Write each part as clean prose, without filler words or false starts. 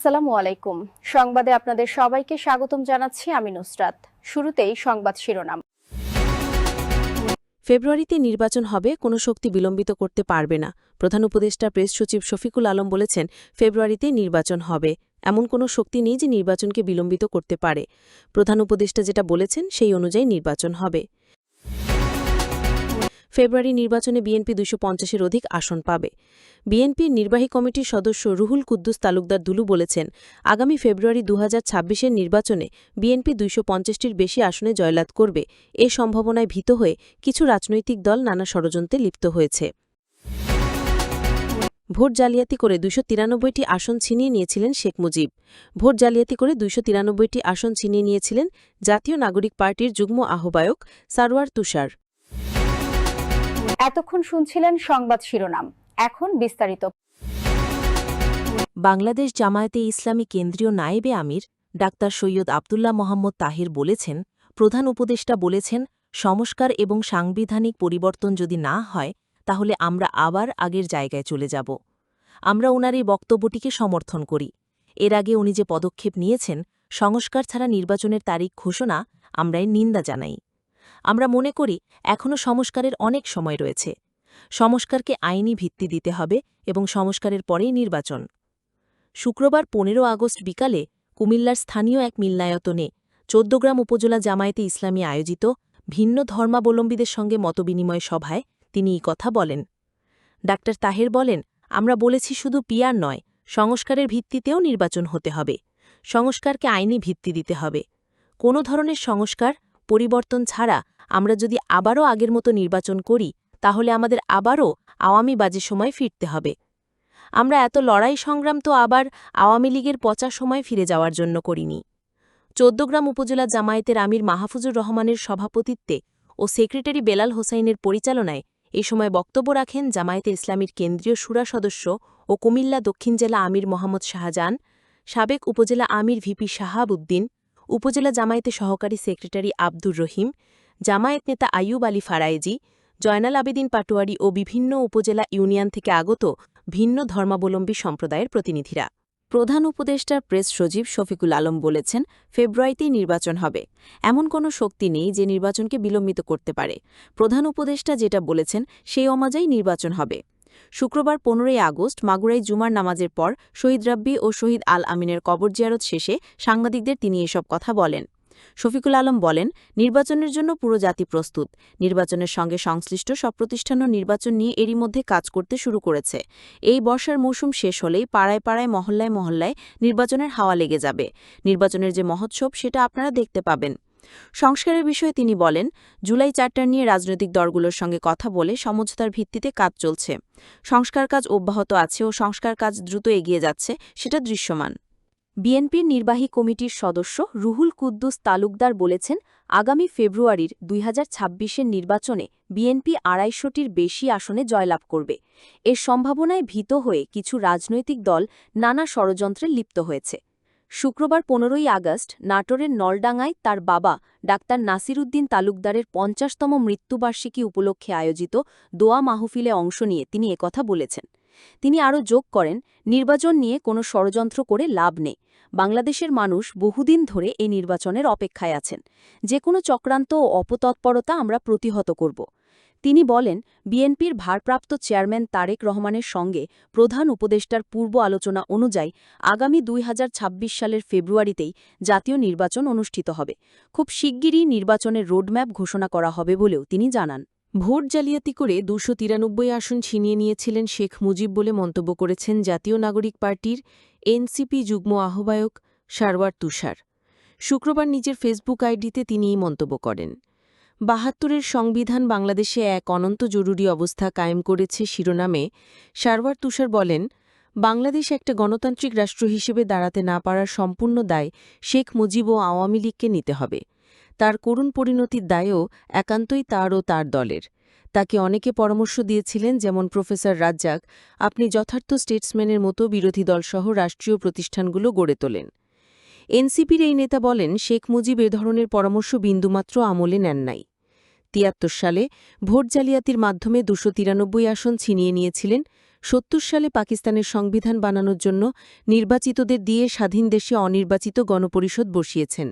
আসসালামু আলাইকুম। সংবাদে আপনাদের সবাইকে স্বাগতম জানাচ্ছি আমি নুসরাত। শুরুতেই সংবাদ শিরোনাম। ফেব্রুয়ারিতে নির্বাচন হবে, কোনো শক্তি বিলম্বিত করতে পারবে না। প্রধান উপদেষ্টা প্রেস সচিব শফিকুল আলম বলেছেন, ফেব্রুয়ারিতে নির্বাচন হবে, এমন কোনো শক্তি নেই যে নির্বাচনকে বিলম্বিত করতে পারে। প্রধান উপদেষ্টা যেটা বলেছেন সেই অনুযায়ী নির্বাচন হবে। ফেব্রুয়ারি নির্বাচনে বিএনপি ২৫০-এর অধিক আসন পাবে। বিএনপির নির্বাহী কমিটির সদস্য রুহুল কুদ্দুস তালুকদার দুলু বলেছেন, আগামী ফেব্রুয়ারি ২০২৬-এর নির্বাচনে বিএনপি ২৫০-টির বেশি আসনে জয়লাভ করবে। এ সম্ভাবনায় ভীত হয়ে কিছু রাজনৈতিক দল নানা ষড়যন্ত্রে লিপ্ত হয়েছে। ভোট জালিয়াতি করে ২৯৩টি আসন ছিনিয়ে নিয়েছিলেন শেখ মুজিব। ভোট জালিয়াতি করে ২৯৩টি আসন ছিনিয়ে নিয়েছিলেন জাতীয় নাগরিক পার্টির যুগ্ম আহ্বায়ক সারওয়ার তুষার। এতক্ষণ শুনছিলেন সংবাদ শিরোনাম, এখন বিস্তারিত। বাংলাদেশ জামায়াতে ইসলামী কেন্দ্রীয় নায়েবে আমির ডাক্তার সৈয়দ আবদুল্লাহ মোহাম্মদ তাহির বলেছেন, প্রধান উপদেষ্টা বলেছেন, সংস্কার এবং সাংবিধানিক পরিবর্তন যদি না হয় তাহলে আমরা আবার আগের জায়গায় চলে যাব। আমরা ওনার এই বক্তব্যটিকে সমর্থন করি। এর আগে উনি যে পদক্ষেপ নিয়েছেন, সংস্কার ছাড়া নির্বাচনের তারিখ ঘোষণা, আমরা এর নিন্দা জানাই। আমরা মনে করি এখনও সংস্কারের অনেক সময় রয়েছে। সংস্কারকে আইনি ভিত্তি দিতে হবে এবং সংস্কারের পরেই নির্বাচন। শুক্রবার ১৫ আগস্ট বিকালে কুমিল্লার স্থানীয় এক মিলনায়তনে ১৪গ্রাম উপজেলা জামায়াতে ইসলামী আয়োজিত ভিন্ন ধর্মাবলম্বীদের সঙ্গে মতবিনিময় সভায় তিনি এই কথা বলেন। ডাক্তার তাহের বলেন, আমরা বলেছি শুধু পিয়ার নয়, সংস্কারের ভিত্তিতেও নির্বাচন হতে হবে। সংস্কারকে আইনি ভিত্তি দিতে হবে। কোনো ধরনের সংস্কার পরিবর্তন ছাড়া আমরা যদি আবারও আগের মতো নির্বাচন করি তাহলে আমাদের আবারও আওয়ামী বাজে সময় ফিরতে হবে। আমরা এত লড়াই সংগ্রাম তো আবার আওয়ামী লীগের পচা সময় ফিরে যাওয়ার জন্য করিনি। ১৪গ্রাম উপজেলা জামায়াতের আমির মাহফুজুর রহমানের সভাপতিত্বে ও সেক্রেটারি বেলাল হোসাইনের পরিচালনায় এ সময় বক্তব্য রাখেন জামায়াতে ইসলামীর কেন্দ্রীয় শুরা সদস্য ও কুমিল্লা দক্ষিণ জেলা আমির মোহাম্মদ শাহজাহান, সাবেক উপজেলা আমির ভিপি শাহাব উদ্দিন, উপজেলা জামায়াতে সহকারী সেক্রেটারি আব্দুর রহিম, জামায়াত নেতা আইয়ুব আলী ফারায়েজি, জয়নাল আবেদিন পাটোয়ারি ও বিভিন্ন উপজেলা ইউনিয়ন থেকে আগত ভিন্ন ধর্মাবলম্বী সম্প্রদায়ের প্রতিনিধিরা। প্রধান উপদেষ্টার প্রেস সচিব শফিকুল আলম বলেছেন, ফেব্রুয়ারিতেই নির্বাচন হবে, এমন কোনো শক্তি নেই যে নির্বাচনকে বিলম্বিত করতে পারে। প্রধান উপদেষ্টা যেটা বলেছেন সেই অনুযায়ী নির্বাচন হবে। শুক্রবার ১৫ আগস্ট মাগুরায় জুমার নামাজের পর শহীদ রাব্বি ও শহীদ আল আমিনের কবর জিয়ারত শেষে সাংবাদিকদের তিনি এসব কথা বলেন। শফিকুল আলম বলেন, নির্বাচনের জন্য পুরো জাতি প্রস্তুত। নির্বাচনের সঙ্গে সংশ্লিষ্ট সব প্রতিষ্ঠানও নির্বাচন নিয়ে এরই মধ্যে কাজ করতে শুরু করেছে। এই বর্ষার মৌসুম শেষ হলেই পাড়ায় পাড়ায় মহল্লায় মহল্লায় নির্বাচনের হাওয়া লেগে যাবে। নির্বাচনের যে মহোৎসব সেটা আপনারা দেখতে পাবেন। সংস্কারের বিষয়ে তিনি বলেন, জুলাই চার্টার নিয়ে রাজনৈতিক দলগুলোর সঙ্গে কথা বলে সমঝোতার ভিত্তিতে কাজ চলছে। সংস্কার কাজ অব্যাহত আছে ও সংস্কার কাজ দ্রুত এগিয়ে যাচ্ছে, সেটা দৃশ্যমান। বিএনপির নির্বাহী কমিটির সদস্য রুহুল কুদ্দুস তালুকদার বলেছেন, আগামী ফেব্রুয়ারির ২০২৬-এর নির্বাচনে বিএনপি ২৫০টির বেশি আসনে জয়লাভ করবে। এর সম্ভাবনায় ভীত হয়ে কিছু রাজনৈতিক দল নানা ষড়যন্ত্রে লিপ্ত হয়েছে। শুক্রবার ১৫ আগস্ট নাটোরের নলডাঙ্গায় তার বাবা ডাক্তার নাসিরুদ্দিন তালুকদারের ৫০তম মৃত্যুবার্ষিকী উপলক্ষে আয়োজিত দোয়া মাহফিলে অংশ নিয়ে তিনি একথা বলেছেন। তিনি আরও যোগ করেন, নির্বাচন নিয়ে কোনো ষড়যন্ত্র করে লাভ নেই। বাংলাদেশের মানুষ বহুদিন ধরে এই নির্বাচনের অপেক্ষায় আছেন। যে কোনো চক্রান্ত ও অপতৎপরতা আমরা প্রতিহত করব। তিনি বলেন, বিএনপির ভারপ্রাপ্ত চেয়ারম্যান তারেক রহমানের সঙ্গে প্রধান উপদেষ্টার পূর্ব আলোচনা অনুযায়ী আগামী ২০২৬ সালের ফেব্রুয়ারিতেই জাতীয় নির্বাচন অনুষ্ঠিত হবে। খুব শিগগিরই নির্বাচনের রোডম্যাপ ঘোষণা করা হবে বলেও তিনি জানান। ভোট জালিয়াতি করে ২৯৩ আসন ছিনিয়ে নিয়েছিলেন শেখ মুজিব বলে মন্তব্য করেছেন জাতীয় নাগরিক পার্টির এনসিপি যুগ্ম আহ্বায়ক সারওয়ার তুষার। শুক্রবার নিজের ফেসবুক আইডিতে তিনি এই মন্তব্য করেন। ৭২-এর সংবিধান বাংলাদেশে এক অনন্ত জরুরি অবস্থা কায়েম করেছে শিরোনামে সারওয়ার তুষার বলেন, বাংলাদেশ একটা গণতান্ত্রিক রাষ্ট্র হিসেবে দাঁড়াতে না পারার সম্পূর্ণ দায় শেখ মুজিব ও আওয়ামী লীগকে নিতে হবে। তার করুণ পরিণতির দায়ও একান্তই তার ও তার দলের। তাকে অনেকে পরামর্শ দিয়েছিলেন, যেমন প্রফেসর রাজ্জাক, আপনি যথার্থ স্টেটসম্যানের মতো বিরোধী দলসহ রাষ্ট্রীয় প্রতিষ্ঠানগুলো গড়ে তোলেন। এনসিপির এই নেতা বলেন, শেখ মুজিব এ ধরনের পরামর্শ বিন্দুমাত্র আমলে নেন নাই। ৭৩ সালে ভোট জালিয়াতির মাধ্যমে ২৯৩ আসন ছিনিয়ে নিয়েছিলেন। 70 সালে পাকিস্তানের সংবিধান বানানোর জন্য নির্বাচিতদের দিয়ে স্বাধীন দেশে অনির্বাচিত গণপরিষদ বসিয়েছেন।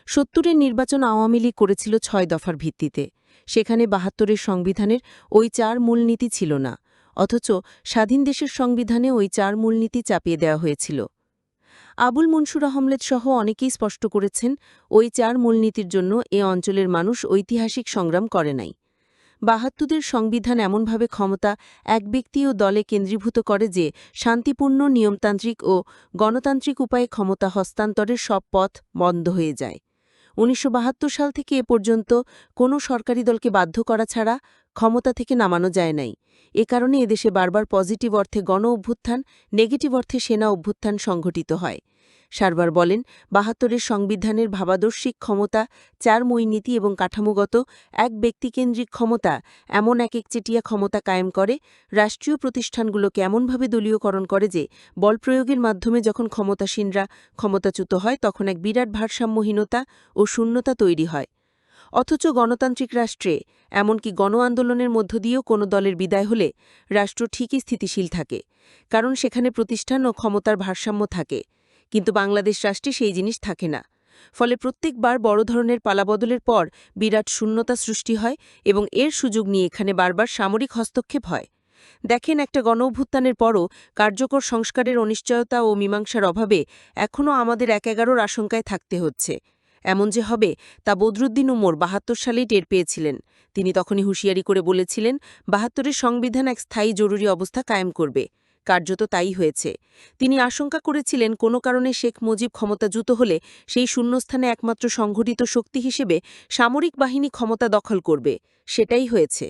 70-এর নির্বাচন আওয়ামী লীগ করেছিল 6 দফার ভিত্তিতে। সেখানে 72-এর সংবিধানের ওই 4 মূলনীতি ছিল না, অথচ স্বাধীন দেশের সংবিধানে ওই 4 মূলনীতি চাপিয়ে দেওয়া হয়েছিল। আবুল মনসুর আহমেদ সহ অনেকেই স্পষ্ট করেছেন, ওই 4 মূলনীতির জন্য এ অঞ্চলের মানুষ ঐতিহাসিক সংগ্রাম করে নাই। 72-দের সংবিধান এমনভাবে ক্ষমতা এক ব্যক্তি ও দলে কেন্দ্রীভূত করে যে শান্তিপূর্ণ, নিয়মতান্ত্রিক ও গণতান্ত্রিক উপায়ে ক্ষমতা হস্তান্তরের সব পথ বন্ধ হয়ে যায়। 1972 সাল থেকে এ পর্যন্ত কোনো সরকারি দলকে বাধ্য করা ছাড়া ক্ষমতা থেকে নামানো যায় নাই। এ কারণে এদেশে বারবার পজিটিভ অর্থে গণ অভ্যুত্থান, নেগেটিভ অর্থে সেনা অভ্যুত্থান সংঘটিত হয়। সারবার বলেন, 72-এর সংবিধানের ভাবাদর্শিক ক্ষমতা, 4 মূলনীতি এবং কাঠামোগত এক ব্যক্তিকেন্দ্রিক ক্ষমতা এমন এক একচেটিয়া ক্ষমতা কায়েম করে, রাষ্ট্রীয় প্রতিষ্ঠানগুলোকে এমনভাবে দলীয়করণ করে যে বল প্রয়োগের মাধ্যমে যখন ক্ষমতাসীনরা ক্ষমতাচ্যুত হয় তখন এক বিরাট ভারসাম্যহীনতা ও শূন্যতা তৈরি হয়। অথচ গণতান্ত্রিক রাষ্ট্রে, এমনকি গণ আন্দোলনের মধ্য দিয়েও কোনো দলের বিদায় হলে রাষ্ট্র ঠিকই স্থিতিশীল থাকে, কারণ সেখানে প্রতিষ্ঠান ও ক্ষমতার ভারসাম্য থাকে। কিন্তু বাংলাদেশ রাষ্ট্রে সেই জিনিস থাকে না। ফলে প্রত্যেকবার বড় ধরনের পালাবদলের পর বিরাট শূন্যতা সৃষ্টি হয় এবং এর সুযোগ নিয়ে এখানে বারবার সামরিক হস্তক্ষেপ হয়। দেখেন, একটা গণ অভ্যুত্থানের পরও কার্যকর সংস্কারের অনিশ্চয়তা ও মীমাংসার অভাবে এখনও আমাদের ১/১১-র আশঙ্কায় থাকতে হচ্ছে। এমন যে হবে তা বদরুদ্দিন উমর ৭২ সালেই টের পেয়েছিলেন। তিনি তখনই হুঁশিয়ারি করে বলেছিলেন, ৭২-এর সংবিধান এক স্থায়ী জরুরি অবস্থা কায়েম করবে। কার্যত তাই হয়েছে। তিনি আশঙ্কা করেছিলেন, কোনো কারণে শেখ মুজিব ক্ষমতাচ্যুত হলে সেই শূন্যস্থানে একমাত্র সংঘটিত শক্তি হিসেবে সামরিক বাহিনী ক্ষমতা দখল করবে। সেটাই হয়েছে।